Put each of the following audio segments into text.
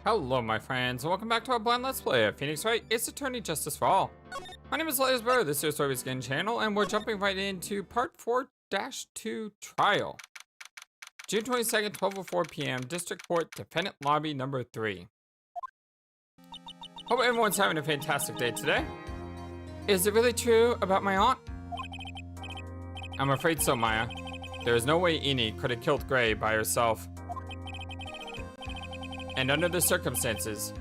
Hello my friends, and welcome back to our blind let's play of Phoenix Wright, Ace Attorney Justice for All. My name is FlightlessBird, this is your Story Skin channel, and we're jumping right into part 4-2 trial. June 22nd, 12:04 p.m. District Court, Defendant Lobby number 3. Hope everyone's having a fantastic day today. Is it really true about my aunt? I'm afraid so, Maya. There is no way Eni could have killed Gray by herself. And under the circumstances,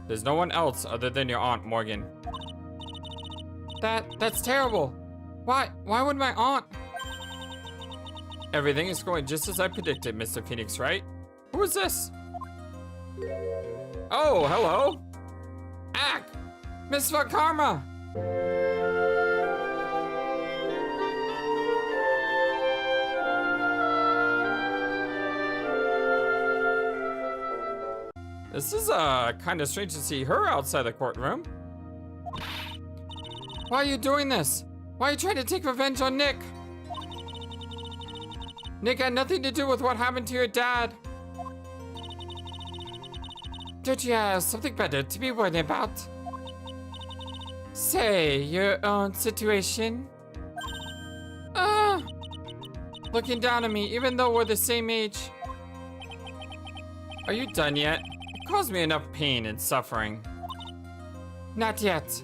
there's no one else other than your Aunt Morgan. That's terrible. Why would my aunt? Everything is going just as I predicted, Mr. Phoenix Wright. Who is this? Oh, hello. Ack! Miss Karma! This is kind of strange to see her outside the courtroom. Why are you doing this? Why are you trying to take revenge on Nick? Nick had nothing to do with what happened to your dad. Don't you have something better to be worried about? Say, your own situation? Looking down on me even though we're the same age. Are you done yet? It caused me enough pain and suffering. Not yet.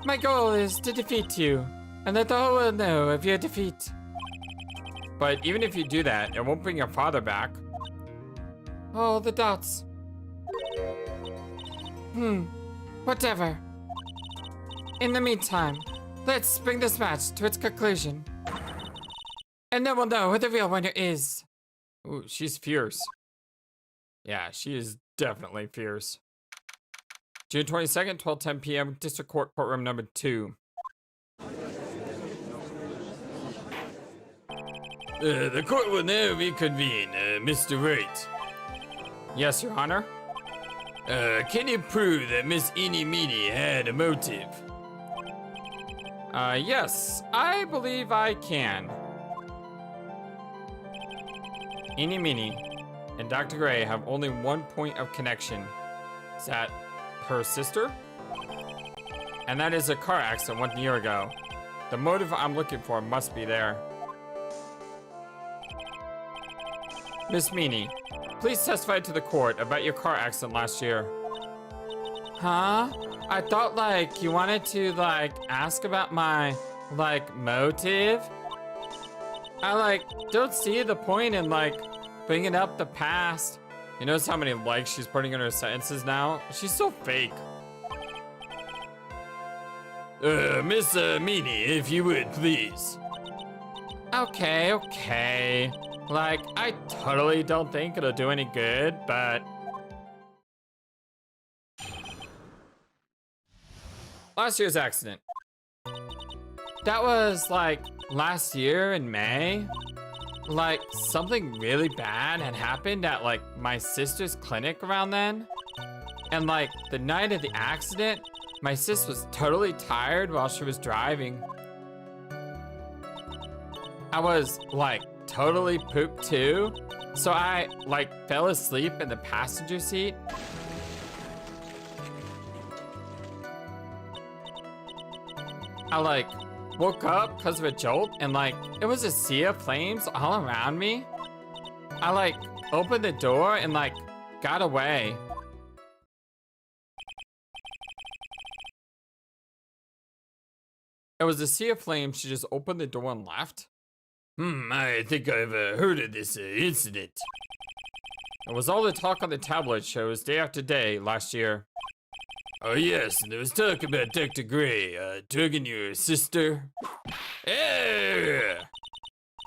My goal is to defeat you, and let the whole world know of your defeat. But even if you do that, it won't bring your father back. Oh, the dots. Whatever. In the meantime, let's bring this match to its conclusion. And then we'll know who the real winner is. Ooh, she's fierce. Yeah, she is definitely fierce. June 22nd, 12:10 p.m. District Court, courtroom number 2. The court will now reconvene, Mr. Wright. Yes, Your Honor. Can you prove that Miss Eeny Meeny had a motive? Yes, I believe I can. Eeny Meeny and Dr. Gray have only one point of connection. Is that her sister? And that is a car accident 1 year ago. The motive I'm looking for must be there. Miss Meany, please testify to the court about your car accident last year. Huh? I thought, you wanted to, ask about my, motive? I, don't see the point in, bringing up the past. You notice how many likes she's putting in her sentences now? She's so fake. Miss Meany, if you would, please. Okay. I totally don't think it'll do any good, but... Last year's accident. That was, last year in May? Something really bad had happened at, my sister's clinic around then. And, the night of the accident, my sis was totally tired while she was driving. I was, totally pooped too. So I, fell asleep in the passenger seat. I, woke up because of a jolt, and it was a sea of flames all around me. I opened the door and got away. It was a sea of flames. She just opened the door and left. I think I've heard of this incident. It was all the talk on the tabloid shows day after day last year. Oh yes, and there was talk about Dr. Gray, drugging your sister.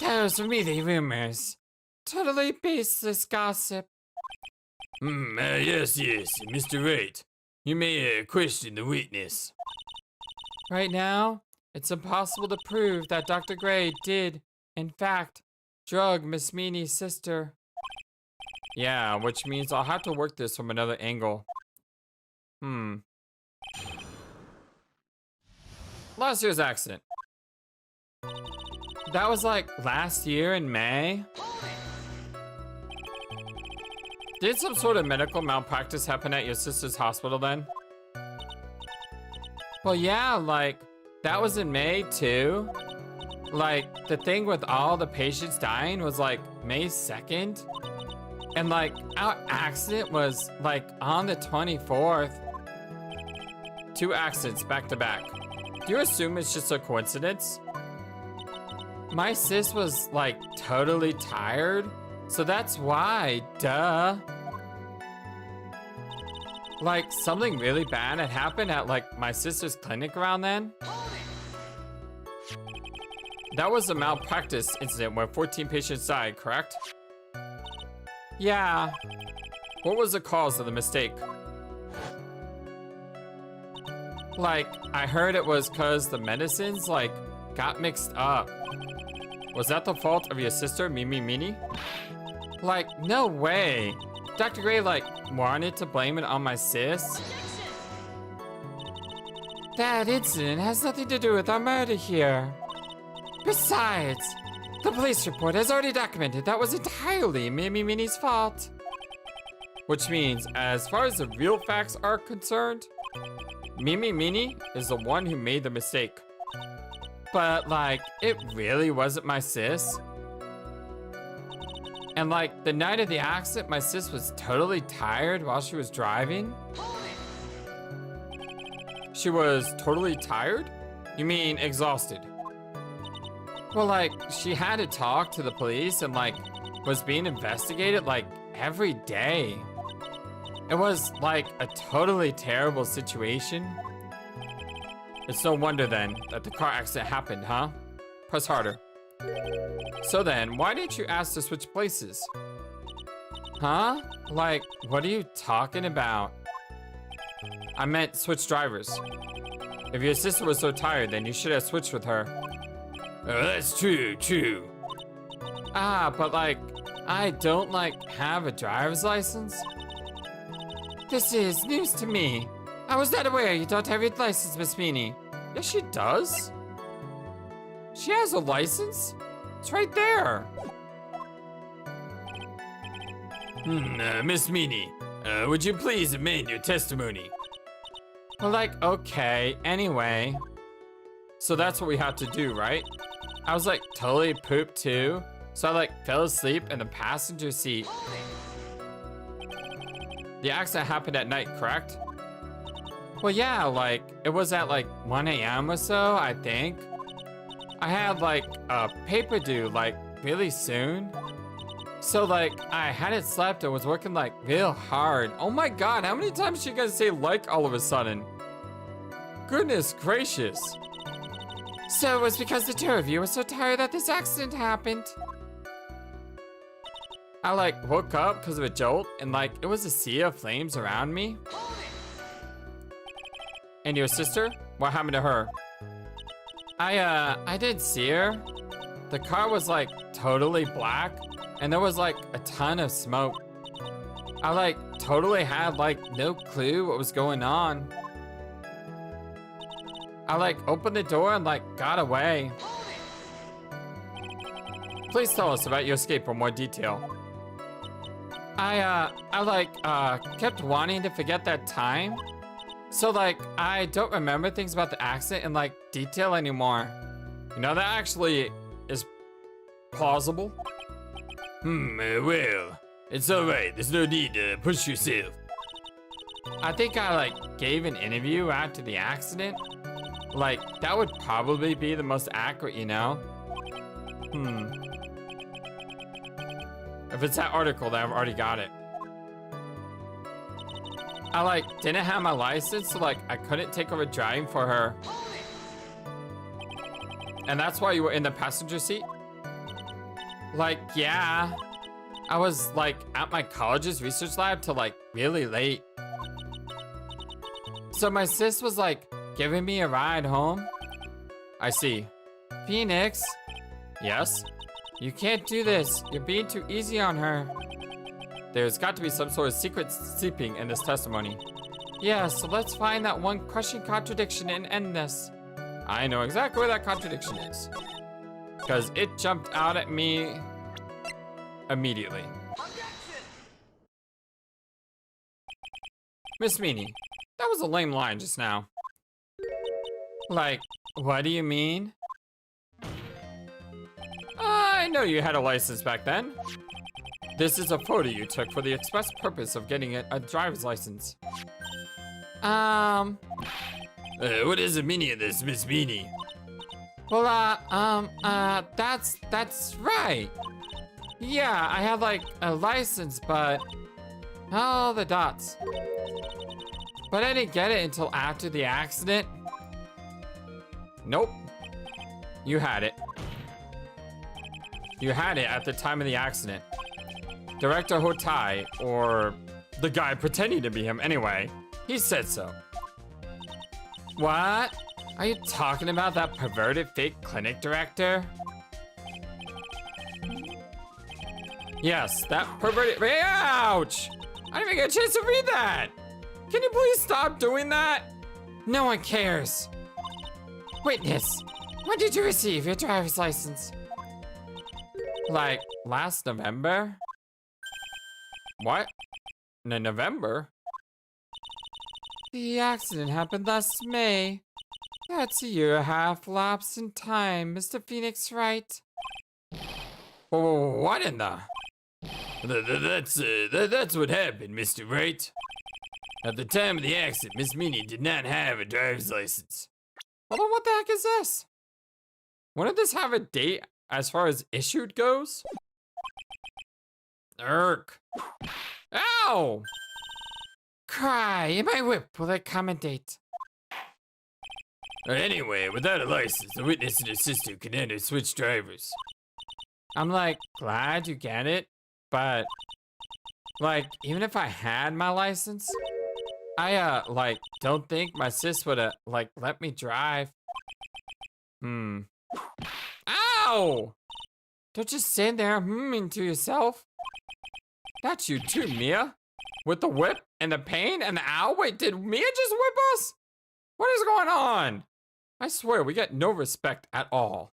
Those were merely rumors. Totally baseless gossip. Yes, Mr. Wright. You may question the witness. Right now, it's impossible to prove that Dr. Gray did, in fact, drug Miss Meany's sister. Yeah, which means I'll have to work this from another angle. Last year's accident. That was last year in May. Did some sort of medical malpractice happen at your sister's hospital then? Well, yeah, like, that was in May too. Like, the thing with all the patients dying was like May 2nd. And like, our accident was like on the 24th. 2 accidents back to back. Do you assume it's just a coincidence? My sis was like totally tired. So that's why, duh. Like, something really bad had happened at like my sister's clinic around then. That was a malpractice incident where 14 patients died, correct? Yeah. What was the cause of the mistake? Like, I heard it was cause the medicines like got mixed up. Was that the fault of your sister, Mini? Like, no way. Dr. Gray, like, wanted to blame it on my sis? That incident has nothing to do with our murder here. Besides, the police report has already documented that was entirely Mini's fault. Which means, as far as the real facts are concerned, Mini is the one who made the mistake. But, like, it really wasn't my sis. And like, the night of the accident, my sis was totally tired while she was driving. She was totally tired? You mean exhausted? Well, like, she had to talk to the police and like, was being investigated like every day. It was like a totally terrible situation. It's no wonder then that the car accident happened, huh? Press harder. So then, why didn't you ask to switch places? Huh? Like, what are you talking about? I meant switch drivers. If your sister was so tired, then you should have switched with her. Oh, that's true. Ah, but like, I don't like have a driver's license. This is news to me. I was not aware you don't have your license, Miss Meanie. Yes, she does. She has a license? It's right there. Miss Meanie, would you please amend your testimony? Well, like, okay, anyway. So that's what we had to do, right? I was like totally pooped too. So I like fell asleep in the passenger seat. The accident happened at night, correct? Well, yeah, like, it was at like 1 a.m. or so, I think. I had like a paper due like really soon. So like, I hadn't slept and was working like real hard. Oh my god, how many times did you guys say like all of a sudden? Goodness gracious. So it was because the two of you were so tired that this accident happened. I like woke up because of a jolt and like it was a sea of flames around me. And your sister? What happened to her? I didn't see her. The car was like totally black and there was like a ton of smoke. I like totally had like no clue what was going on. I like opened the door and like got away. Please tell us about your escape for more detail. I kept wanting to forget that time. So like, I don't remember things about the accident in like detail anymore. You know, that actually is plausible. Well, it's alright. There's no need to push yourself. I think I like gave an interview after the accident. Like, that would probably be the most accurate, you know? If it's that article, then I've already got it. I like didn't have my license, so like I couldn't take over driving for her. And that's why you were in the passenger seat? Like, yeah. I was like at my college's research lab till like really late. So my sis was like giving me a ride home. I see. Phoenix? Yes? You can't do this. You're being too easy on her. There's got to be some sort of secret sleeping in this testimony. Yeah, so let's find that one crushing contradiction and end this. I know exactly where that contradiction is. Because it jumped out at me immediately. Miss Meanie, that was a lame line just now. Like, what do you mean? I know you had a license back then. This is a photo you took for the express purpose of getting a driver's license. What is the meaning of this, Miss Meanie? Well, that's right. Yeah, I had like a license, but oh, the dots. But I didn't get it until after the accident. Nope. You had it. You had it at the time of the accident. Director Hotai, or the guy pretending to be him anyway, he said so. What? Are you talking about that perverted fake clinic director? Yes, that perverted. Ouch! I didn't even get a chance to read that! Can you please stop doing that? No one cares. Witness, when did you receive your driver's license? Like, last November? What? In November? The accident happened last May. That's a year and a half lapse in time, Mr. Phoenix Wright. What in the? That's what happened, Mr. Wright. At the time of the accident, Miss Meanie did not have a driver's license. Hold on, what the heck is this? Wouldn't this have a date as far as issued goes? Irk. Ow! Cry, in my whip will I come a date. Anyway, without a license, the witness and his sister can enter switch drivers. I'm like, glad you get it, but like, even if I had my license, I like, don't think my sis would like, let me drive. Ow! Don't just stand there to yourself. That's you too, Mia. With the whip and the pain and the ow. Wait, did Mia just whip us? What is going on? I swear, we get no respect at all.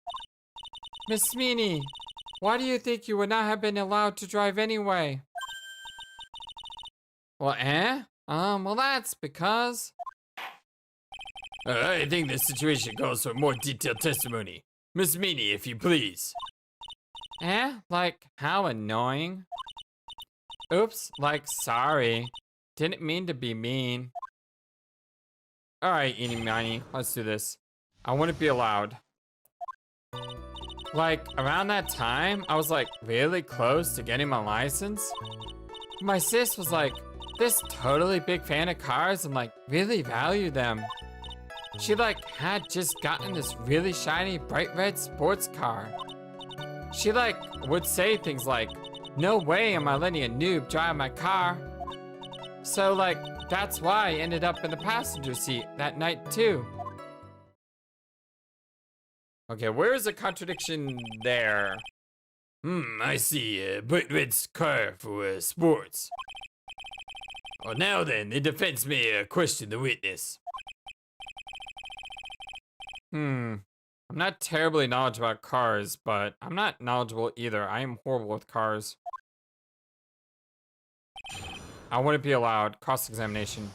Miss Meanie, why do you think you would not have been allowed to drive anyway? Well, well, that's because... I think the situation calls for more detailed testimony. Miss Meanie, if you please. Like, how annoying. Oops, like, sorry. Didn't mean to be mean. Alright, eeny miny, let's do this. I wouldn't be allowed. Like, around that time, I was like really close to getting my license. My sis was like, this totally big fan of cars and like really valued them. She like had just gotten this really shiny bright red sports car. She like would say things like, no way am I letting a noob drive my car. So like, that's why I ended up in the passenger seat that night too. Okay, where is the contradiction there? I see. Bright red car for sports. Well, now then, the defense may question the witness. I'm not terribly knowledgeable about cars, but I'm not knowledgeable either. I am horrible with cars. I wouldn't be allowed. Cross-examination.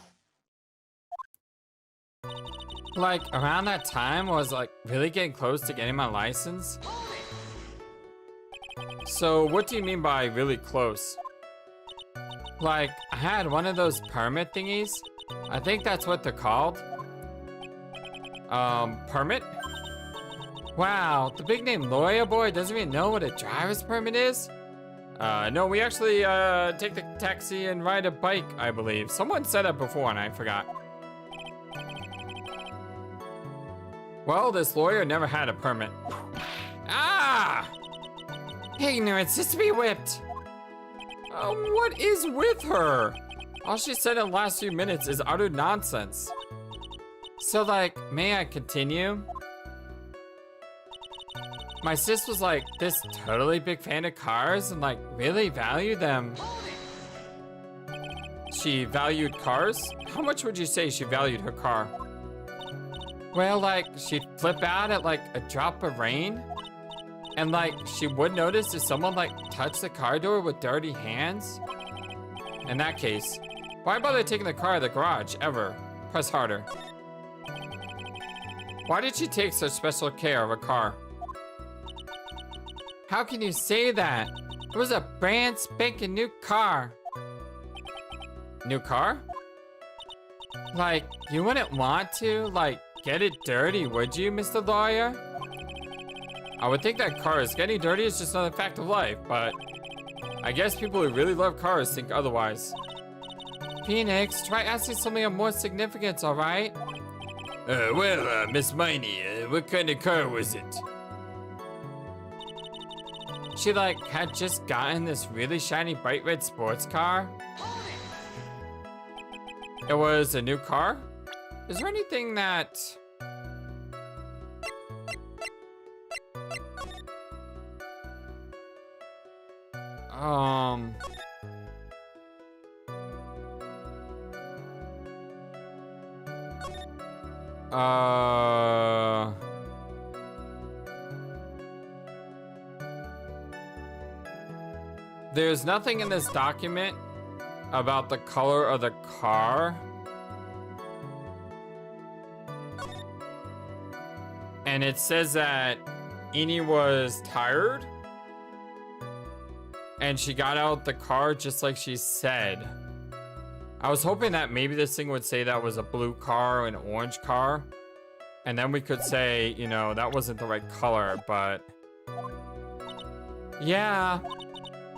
Like, around that time, I was like really getting close to getting my license. So, what do you mean by really close? Like, I had one of those permit thingies. I think that's what they're called. Permit? Wow, the big name lawyer boy doesn't even know what a driver's permit is? No, we actually, take the taxi and ride a bike, I believe. Someone said that before and I forgot. Well, this lawyer never had a permit. Ah! Ignorance is to be whipped. What is with her? All she said in the last few minutes is utter nonsense. So, like, may I continue? My sis was like this totally big fan of cars and like really valued them. She valued cars? How much would you say she valued her car? Well, like, she'd flip out at like a drop of rain. And like, she would notice if someone like touched the car door with dirty hands. In that case, Why bother taking the car to the garage, ever? Press harder. Why did she take such special care of a car? How can you say that? It was a brand spanking new car. New car? Like, you wouldn't want to, like, get it dirty, would you, Mr. Lawyer? I would think that cars getting dirty is just another fact of life, but I guess people who really love cars think otherwise. Phoenix, try asking something of more significance, alright? Well, Miss Miney, what kind of car was it? She, like, had just gotten this really shiny bright red sports car. It was a new car? Is there anything that... There's nothing in this document about the color of the car. And it says that Eni was tired. And she got out the car just like she said. I was hoping that maybe this thing would say that was a blue car or an orange car. And then we could say, you know, that wasn't the right color, but... Yeah.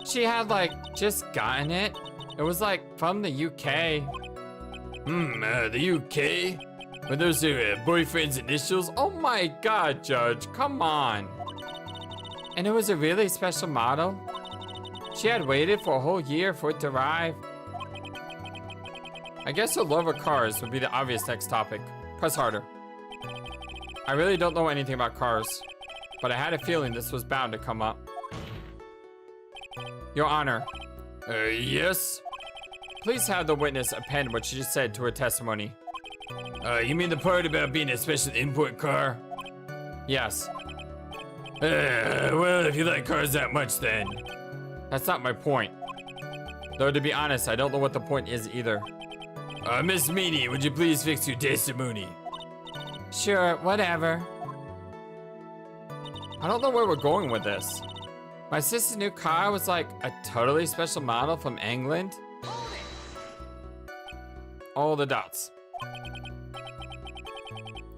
She had, like, just gotten it. It was, like, from the UK. The UK? Were those her boyfriend's initials? Oh my god, Judge, come on. And it was a really special model. She had waited for a whole year for it to arrive. I guess her love of cars would be the obvious next topic. Press harder. I really don't know anything about cars, but I had a feeling this was bound to come up. Your Honor. Yes? Please have the witness append what she just said to her testimony. You mean the part about being a special import car? Yes. Well, if you like cars that much, then. That's not my point. Though, to be honest, I don't know what the point is either. Miss Meany, would you please fix your testimony? Sure, whatever. I don't know where we're going with this. My sister's new car was like a totally special model from England. All the dots.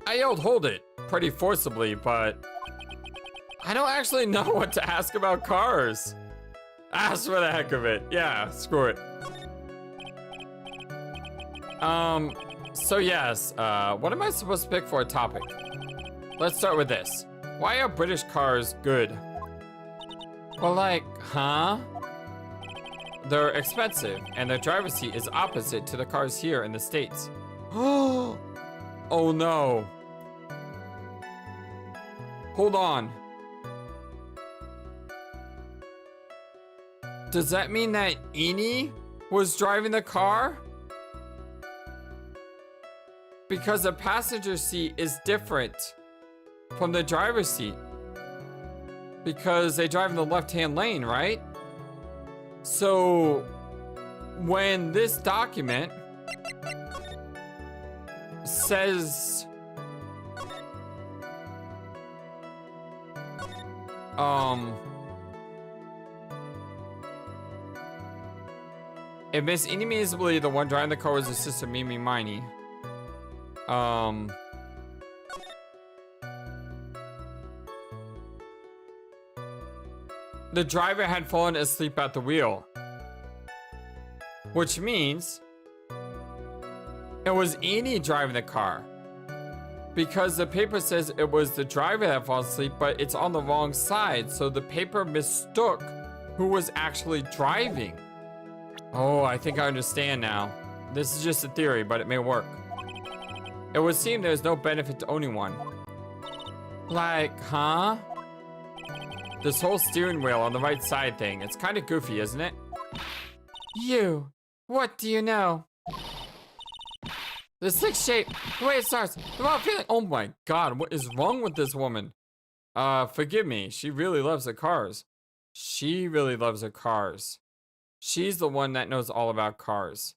I yelled, hold it, pretty forcibly, but I don't actually know what to ask about cars. Ask for the heck of it. Yeah, screw it. So yes, what am I supposed to pick for a topic? Let's start with this. Why are British cars good? Well, like, huh? They're expensive, and their driver's seat is opposite to the cars here in the States. Oh no. Hold on. Does that mean that Eni was driving the car? Because the passenger seat is different from the driver's seat. Because they drive in the left-hand lane, right? So, when this document says... if Miss Eni is believed the one driving the car was her sister Mimi Miney. The driver had fallen asleep at the wheel. Which means it was Eni driving the car. Because the paper says it was the driver that fell asleep, but it's on the wrong side. So the paper mistook who was actually driving. Oh, I think I understand now. This is just a theory, but it may work. It would seem there's no benefit to owning one. Like, huh? This whole steering wheel on the right side thing, it's kind of goofy, isn't it? You, what do you know? The sixth shape, the way it starts, the wrong feeling. Oh my god, what is wrong with this woman? Forgive me, she really loves her cars. She really loves her cars. She's the one that knows all about cars.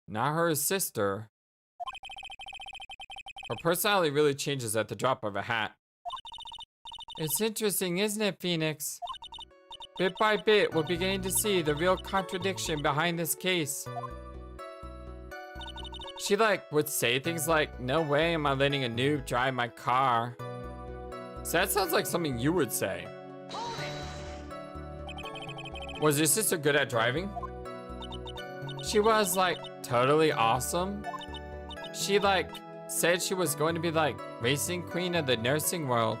not her sister. Her personality really changes at the drop of a hat. It's interesting, isn't it, Phoenix? Bit by bit, we're beginning to see the real contradiction behind this case. She would say things like, no way am I letting a noob drive my car. So that sounds like something you would say. Was your sister good at driving? She was totally awesome. She said she was going to be racing queen of the nursing world.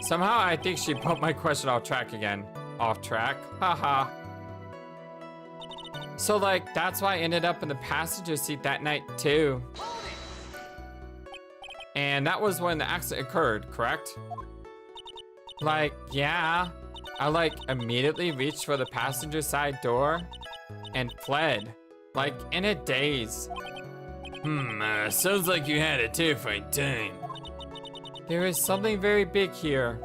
Somehow I think she put my question off track again. Off track? Haha. So that's why I ended up in the passenger seat that night too. And that was when the accident occurred, correct? Yeah. I immediately reached for the passenger side door and fled. In a daze. Sounds like you had a terrifying time. There is something very big here.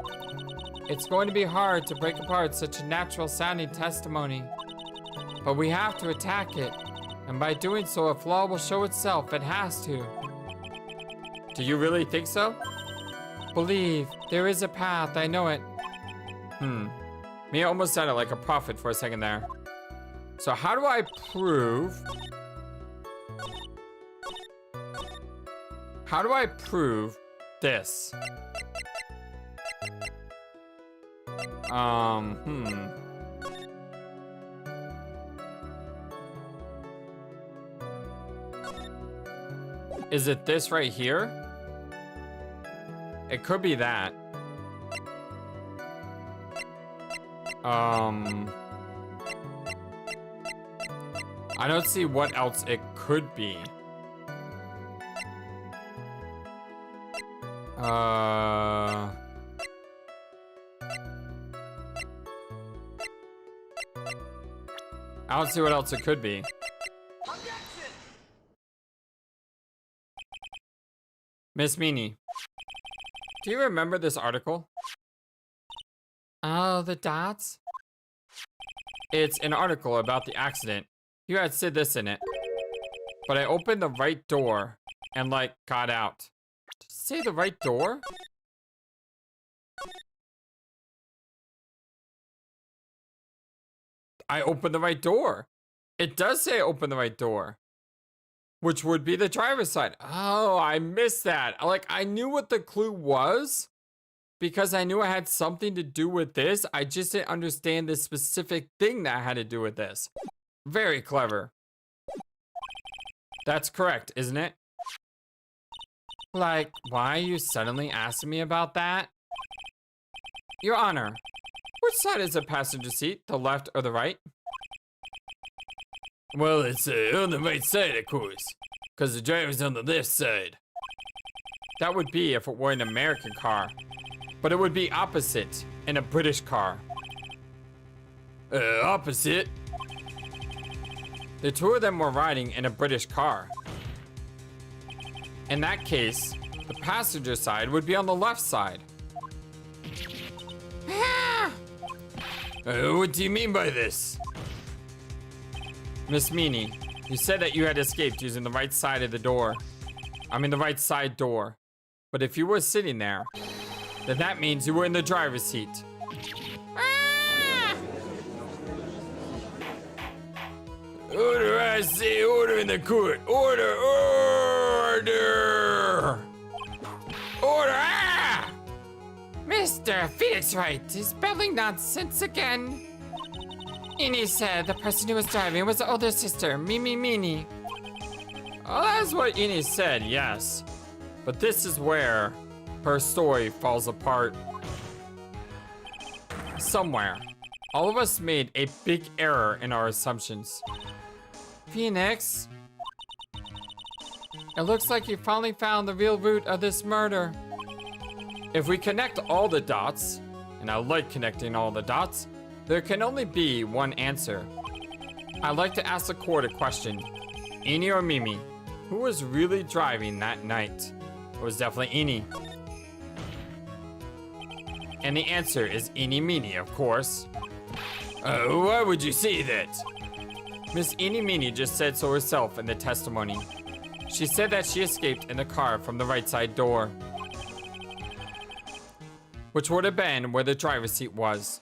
It's going to be hard to break apart such a natural sounding testimony. But we have to attack it. And by doing so, a flaw will show itself. It has to. Do you really think so? Believe. There is a path. I know it. Mia almost sounded like a prophet for a second there. So how do I prove... How do I prove this? Is it this right here? It could be that. I don't see what else it could be. I don't see what else it could be. Miss Meanie, do you remember this article? Oh, the dots? It's an article about the accident. You had said this in it. But I opened the right door and got out. Did it say the right door? I opened the right door. It does say I opened the right door. Which would be the driver's side. Oh, I missed that. I knew what the clue was. Because I knew it had something to do with this. I just didn't understand the specific thing that had to do with this. Very clever. That's correct, isn't it? Why are you suddenly asking me about that? Your Honor, which side is the passenger seat? The left or the right? Well, it's on the right side, of course. Because the driver's on the left side. That would be if it were an American car. But it would be opposite in a British car. Opposite? The two of them were riding in a British car. In that case, the passenger side would be on the left side. What do you mean by this? Miss Meanie, you said that you had escaped using the right side of the door. I mean the right side door. But if you were sitting there, then that means you were in the driver's seat. Order, I say, order in the court. Order, order! Order! Ah! Mr. Phoenix Wright is babbling nonsense again. Innie said the person who was driving was the older sister, Mimi Meanie. Oh, that's what Innie said, yes. But this is where her story falls apart. Somewhere, all of us made a big error in our assumptions. Phoenix, it looks like you finally found the real root of this murder. If we connect all the dots, and I like connecting all the dots, there can only be one answer. I'd like to ask the court a question. Innie or Mimi, who was really driving that night? It was definitely Innie. And the answer is Innie Meanie, of course. Why would you say that? Miss Eenie Meenie just said so herself in the testimony. She said that she escaped in the car from the right side door, which would have been where the driver's seat was.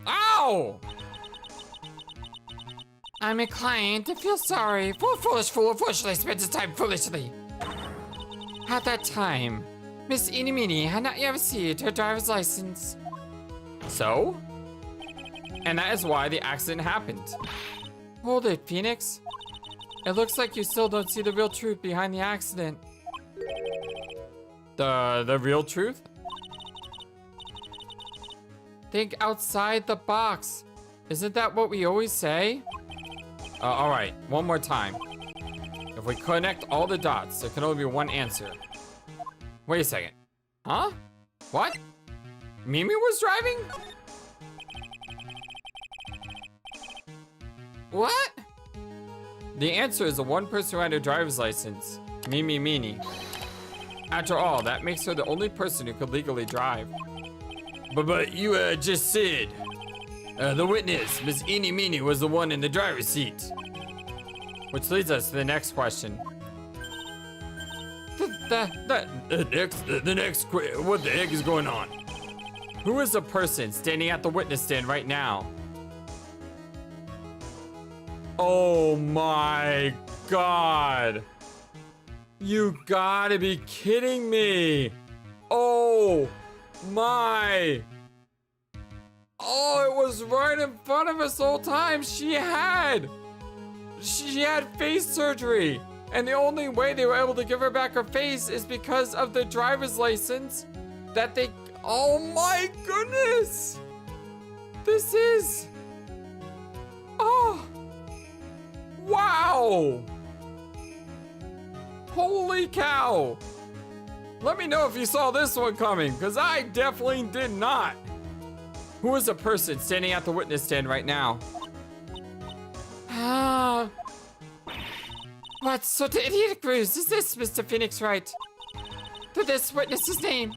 Ow! I'm inclined to feel sorry for a foolish fool who foolishly spent his time foolishly. At that time, Miss Eenie Meenie had not yet received her driver's license. So? And that is why the accident happened. Hold it, Phoenix. It looks like you still don't see the real truth behind the accident. The real truth? Think outside the box. Isn't that what we always say? Alright, one more time. If we connect all the dots, there can only be one answer. Wait a second. Huh? What? Mimi was driving? What? The answer is the one person who had a driver's license, Mimi Meenie. After all, that makes her the only person who could legally drive. But you just said the witness, Miss Eenie Meenie, was the one in the driver's seat. Which leads us to the next question. What the heck is going on? Who is the person standing at the witness stand right now? Oh my God. You gotta be kidding me. Oh my. Oh, it was right in front of us the whole time. She had face surgery. And the only way they were able to give her back her face is because of the driver's license that they, oh my goodness. This is, oh, wow. Holy cow. Let me know if you saw this one coming, because I definitely did not. Who is the person standing at the witness stand right now? What sort of idiotic ruse is this, Mr. Phoenix Wright? This witness's name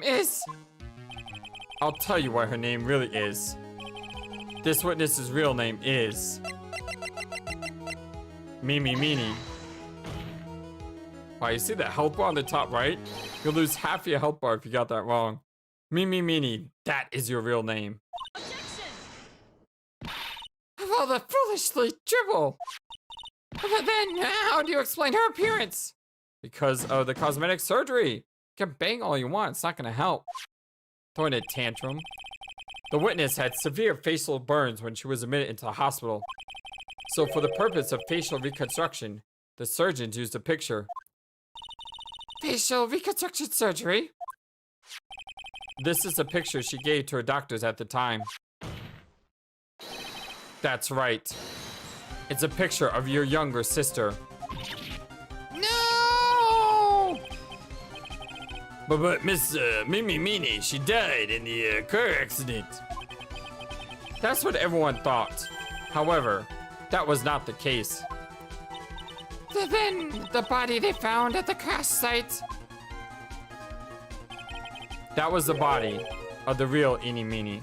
is... I'll tell you what her name really is. This witness's real name is... Mimi Meenie. Wow, you see that health bar on the top right? You'll lose half your health bar if you got that wrong. Mimi Meenie, that is your real name. Objection! Of all the foolishly dribble! But then, how do you explain her appearance? Because of the cosmetic surgery. You can bang all you want, it's not gonna help. Throwing a tantrum. The witness had severe facial burns when she was admitted into the hospital. So for the purpose of facial reconstruction, the surgeons used a picture. Facial reconstruction surgery? This is a picture she gave to her doctors at the time. That's right. It's a picture of your younger sister. No! But Miss Mimi Meenie, she died in the car accident. That's what everyone thought. However, that was not the case. Then the body they found at the crash site. That was the body of the real Eenie Meenie.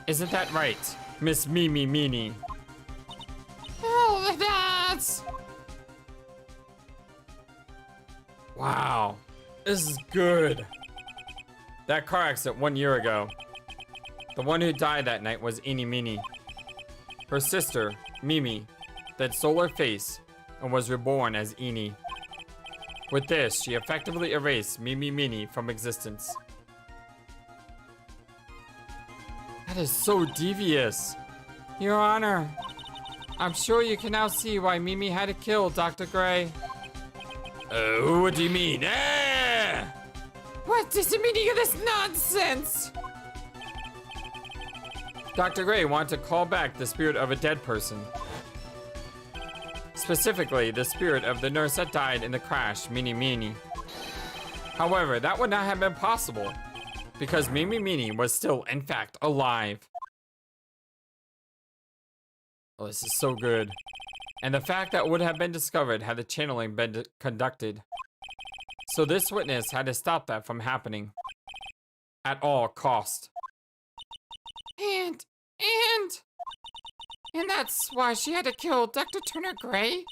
Isn't that right, Miss Mimi Meenie? Oh, that's... Wow, this is good. That car accident 1 year ago. The one who died that night was Eenie Meenie. Her sister, Mimi, then stole her face and was reborn as Eenie. With this, she effectively erased Mimi Meenie from existence. That is so devious. Your Honor, I'm sure you can now see why Mimi had to kill Dr. Gray. What do you mean? Ah! What is the meaning of this nonsense? Dr. Gray wanted to call back the spirit of a dead person. Specifically, the spirit of the nurse that died in the crash, Mimi Meenie. However, that would not have been possible, because Mimi Meenie was still, in fact, alive. Oh, this is so good. And the fact that would have been discovered had the channeling been conducted. So this witness had to stop that from happening. At all cost. And And that's why she had to kill Dr. Turner Gray?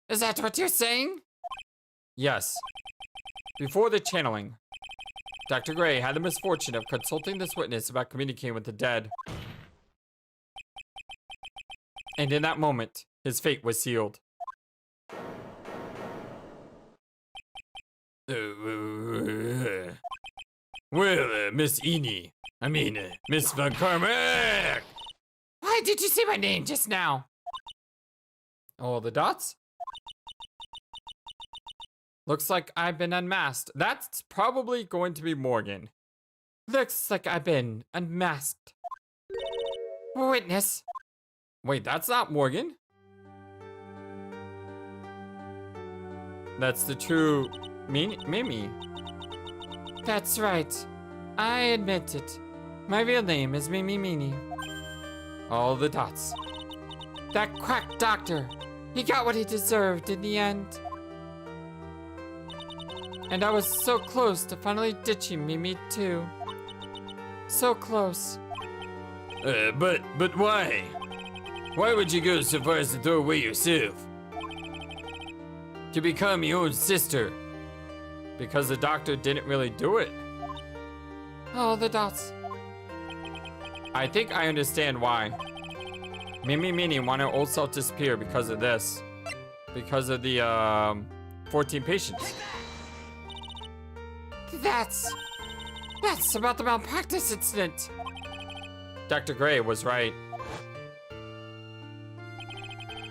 Is that what you're saying? Yes. Before the channeling, Dr. Gray had the misfortune of consulting this witness about communicating with the dead. And in that moment, his fate was sealed. Well, Miss Miss Von Carmack! Why did you say my name just now? Oh, the dots? Looks like I've been unmasked. That's probably going to be Morgan. Looks like I've been unmasked. Witness. Wait, that's not Morgan. That's the true Mimi. That's right. I admit it. My real name is Mimi Meanie. All the dots. That quack doctor. He got what he deserved in the end. And I was so close to finally ditching Mimi too. So close. But why? Why would you go so far as to throw away yourself? To become your own sister? Because the doctor didn't really do it. Oh, the dots. I think I understand why. Mimi Meanie wanted her old self to disappear because of this. Because of the 14 patients. That's about the malpractice incident. Dr. Gray was right.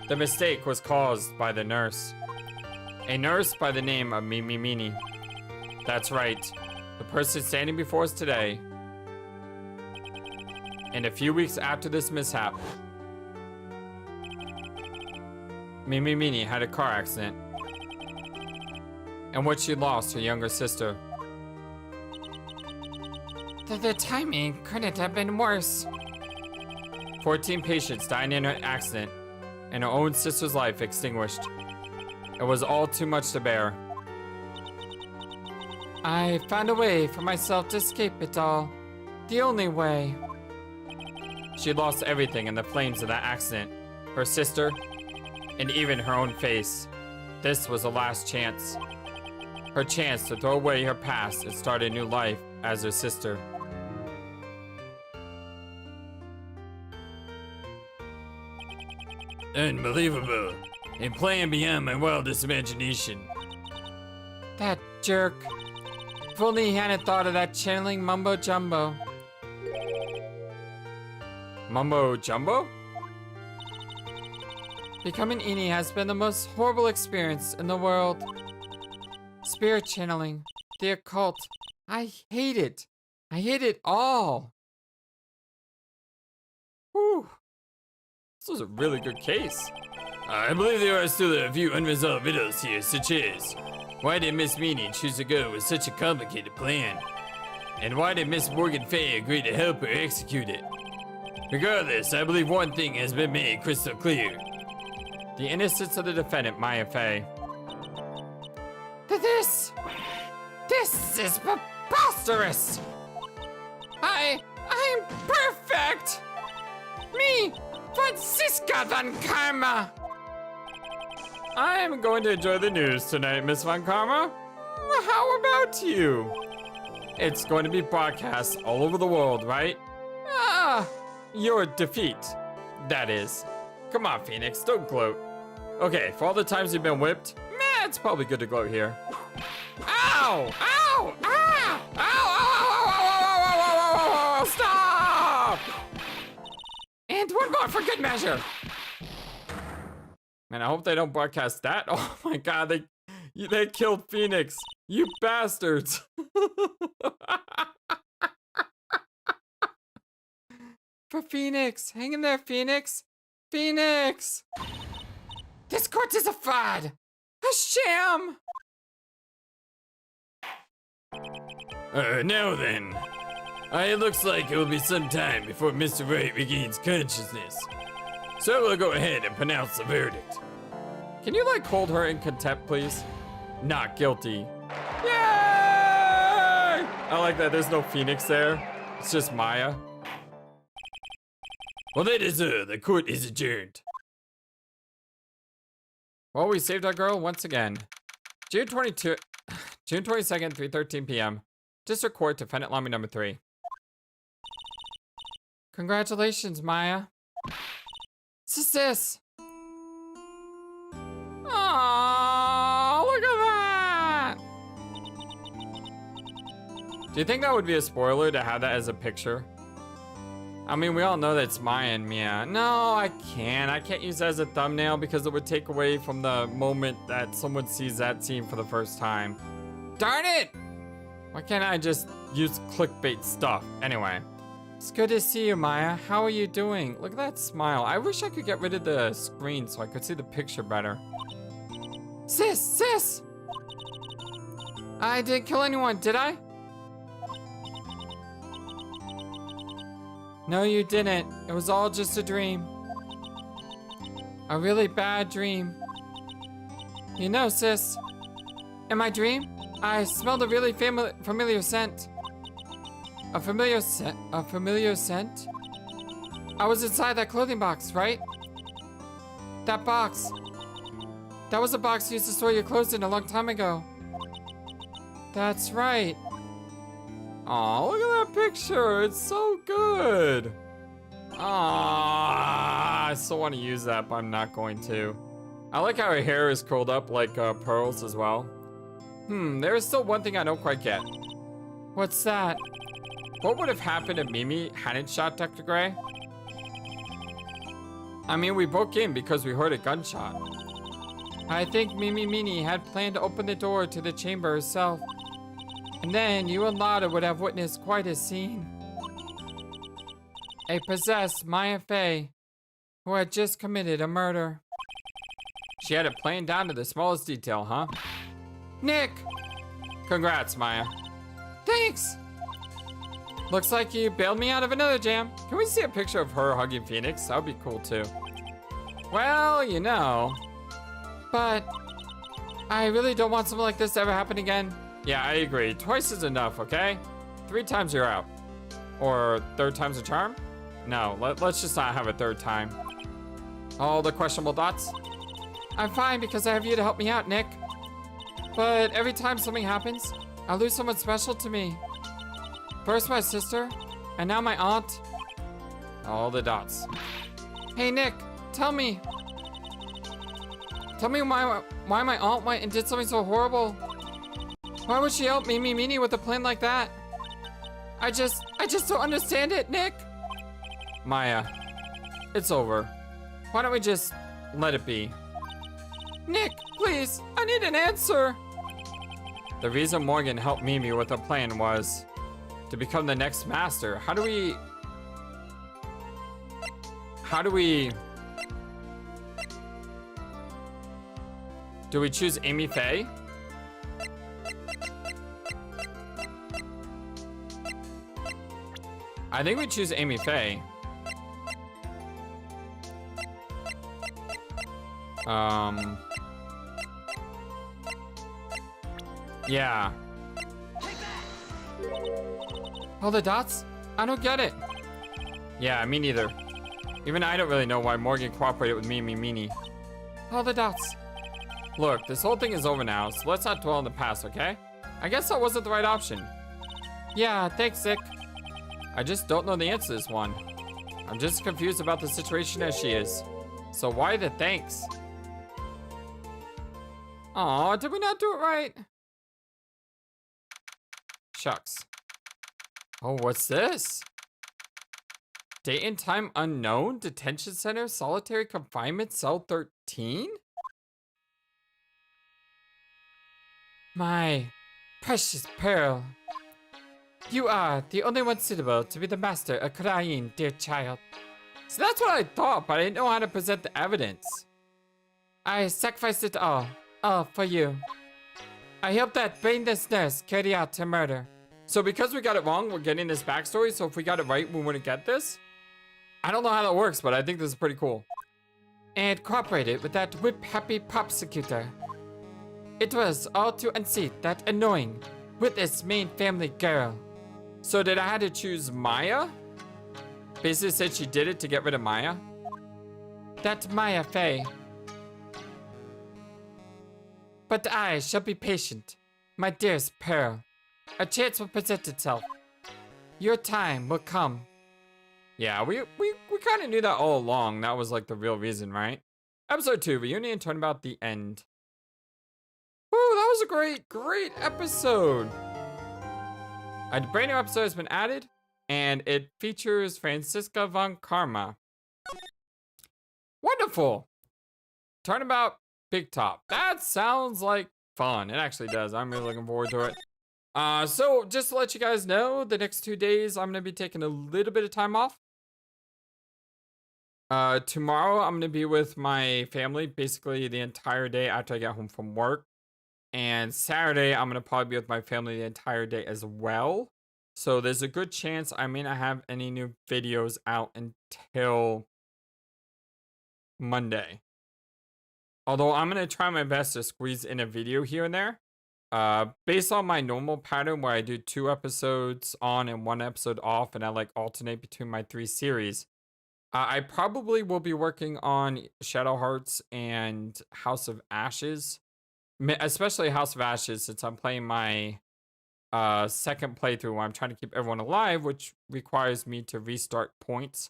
The mistake was caused by the nurse. A nurse by the name of Mimi Meanie. That's right. The person standing before us today. And a few weeks after this mishap, Mimi Meanie had a car accident in which she lost her younger sister. The timing couldn't have been worse. 14 patients died in an accident, and her own sister's life extinguished. It was all too much to bear. I found a way for myself to escape it all. The only way. She lost everything in the flames of that accident. Her sister, and even her own face. This was the last chance. Her chance to throw away her past and start a new life as her sister. Unbelievable. A plan beyond my wildest imagination. That jerk. If only he hadn't thought of that channeling mumbo jumbo. Mumbo jumbo? Becoming Eni has been the most horrible experience in the world. Spirit channeling, the occult. I hate it. I hate it all. Whew. This was a really good case. I believe there are still a few unresolved riddles here, such as why did Miss Meanie choose to go with such a complicated plan? And why did Miss Morgan Fay agree to help her execute it? Regardless, I believe one thing has been made crystal clear. The innocence of the defendant, Maya Fey. This is preposterous! I'm perfect! Me, Franziska Von Karma! I'm going to enjoy the news tonight, Miss Von Karma. How about you? It's going to be broadcast all over the world, right? Your defeat, that is. Come on, Phoenix, don't gloat. Okay, for all the times you've been whipped, it's probably good to gloat here. Ow! Ow! Ah! Ow! Ow! Ow! Ow! Ow! Ow! Ow! Ow! Ow! Stop! And one more for good measure. Man, I hope they don't broadcast that. Oh my god, they killed Phoenix. You bastards. For Phoenix. Hang in there, Phoenix. Phoenix! This court is a fraud. A sham. Now then. It looks like it will be some time before Mr. Wright regains consciousness. So we'll go ahead and pronounce the verdict. Can you, like, hold her in contempt, please? Not guilty. Yay! I like that there's no Phoenix there. It's just Maya. Well, that is, the court is adjourned. Well, we saved our girl once again. June 22nd, 3:13 p.m. District Court, Defendant Lobby number 3. Congratulations, Maya. Sis. Oh, look at that! Do you think that would be a spoiler to have that as a picture? I mean, we all know that it's Maya and Mia. No, I can't use that as a thumbnail because it would take away from the moment that someone sees that scene for the first time. Darn it! Why can't I just use clickbait stuff? Anyway. It's good to see you, Maya. How are you doing? Look at that smile. I wish I could get rid of the screen so I could see the picture better. Sis! I didn't kill anyone, did I? No, you didn't. It was all just a dream. A really bad dream. You know, sis, in my dream, I smelled a really familiar scent. A familiar scent? I was inside that clothing box, right? That box. That was a box you used to store your clothes in a long time ago. That's right. Aw, look at that picture. It's so good. Ah, I still want to use that, but I'm not going to. I like how her hair is curled up like pearls as well. There is still one thing I don't quite get. What's that? What would have happened if Mimi hadn't shot Dr. Gray? I mean, we broke in because we heard a gunshot. I think Mimi had planned to open the door to the chamber herself. And then you and Lotta would have witnessed quite a scene. A possessed Maya Fey who had just committed a murder. She had it planned down to the smallest detail, huh? Nick! Congrats, Maya. Thanks! Looks like you bailed me out of another jam. Can we see a picture of her hugging Phoenix? That would be cool too. Well, you know. But I really don't want something like this to ever happen again. Yeah, I agree. Twice is enough, okay? 3 times you're out. Or 3rd time's a charm? No, let's just not have a 3rd time. All the questionable thoughts? I'm fine because I have you to help me out, Nick. But every time something happens, I lose someone special to me. First my sister, and now my aunt. All the dots. Hey, Nick, tell me. Tell me why my aunt went and did something so horrible. Why would she help Mimi with a plan like that? I just don't understand it, Nick. Maya, it's over. Why don't we just let it be? Nick, please, I need an answer. The reason Morgan helped Mimi with a plan was to become the next master. How do we choose Amy Faye? I think we choose Amy Faye. Yeah. All the dots? I don't get it. Yeah, me neither. Even I don't really know why Morgan cooperated with Mimi. All the dots. Look, this whole thing is over now, so let's not dwell in the past, okay? I guess that wasn't the right option. Yeah, thanks, Zick. I just don't know the answer to this one. I'm just confused about the situation as she is. So why the thanks? Aw, did we not do it right? Shucks. Oh, what's this? Date and time unknown? Detention center? Solitary confinement? Cell 13? My precious pearl. You are the only one suitable to be the master of crying, dear child. So that's what I thought, but I didn't know how to present the evidence. I sacrificed it all for you. I helped that brainless nurse carry out her murder. So because we got it wrong, we're getting this backstory, so if we got it right, we wouldn't get this? I don't know how that works, but I think this is pretty cool. And cooperated with that whip-happy prosecutor. It was all to unseat that annoying, with this main family girl. So did I have to choose Maya? Basically said she did it to get rid of Maya. That's Maya Fey. But I shall be patient, my dearest Pearl. A chance will present itself. Your time will come. Yeah, we kind of knew that all along. That was like the real reason, right? Episode 2, Reunion Turnabout, the end. Woo, that was a great episode. A brand new episode has been added, and it features Franziska von Karma. Wonderful. Turnabout Big Top. That sounds like fun. It actually does. I'm really looking forward to it. So just to let you guys know, the next 2 days, I'm going to be taking a little bit of time off. Tomorrow, I'm going to be with my family basically the entire day after I get home from work. And Saturday, I'm going to probably be with my family the entire day as well. So there's a good chance I may not have any new videos out until Monday. Although I'm going to try my best to squeeze in a video here and there. Based on my normal pattern where I do 2 episodes on and 1 episode off, and I like alternate between my 3 series. I probably will be working on Shadow Hearts and House of Ashes. Especially House of Ashes, since I'm playing my second playthrough where I'm trying to keep everyone alive, which requires me to restart points.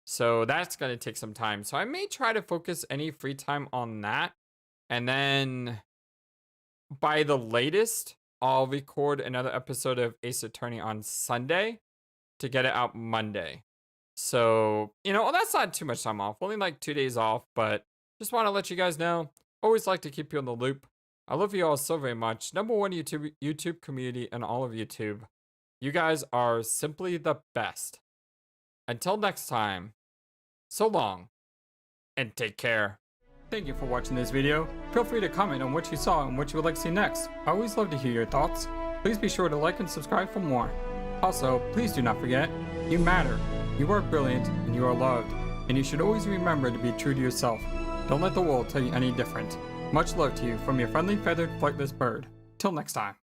So that's going to take some time. So I may try to focus any free time on that. And then by the latest, I'll record another episode of Ace Attorney on Sunday to get it out Monday. So, you know, that's not too much time off. Only like 2 days off, but just want to let you guys know. Always like to keep you in the loop. I love you all so very much. #1 YouTube community in all of YouTube. You guys are simply the best. Until next time, so long, and take care. Thank you for watching this video. Feel free to comment on what you saw and what you would like to see next. I always love to hear your thoughts. Please be sure to like and subscribe for more. Also, please do not forget, you matter, you are brilliant, and you are loved. And you should always remember to be true to yourself. Don't let the world tell you any different. Much love to you from your friendly feathered flightless bird. Till next time.